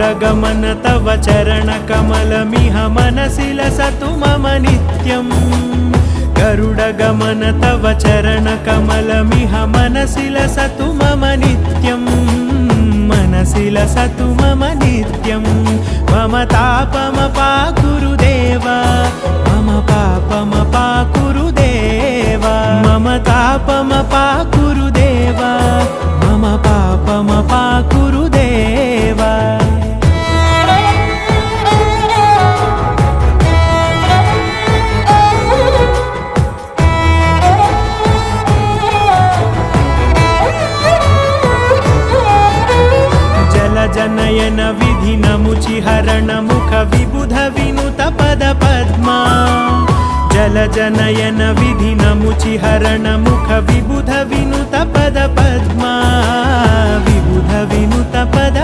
गरुडगमन तव चरणकमलमिह मनसि लसतु मम नित्यम् गरुडगमन तव चरणकमलमिह मनसि लसतु मम नित्यम् मनसि लसतु मम नित्यं मम तापमपाकुरुदेव मम पापमपाकुरुदेव मम तापमपाकुरुदेव मम पापमपाकुरुदेव जनयन विधिन मुचिहरण मुख विबुध विनुत पद पद्मा जल जनयन विधिन मुचिहरण मुख विबुध विनुत पद पद्मा विबुध विनुत पद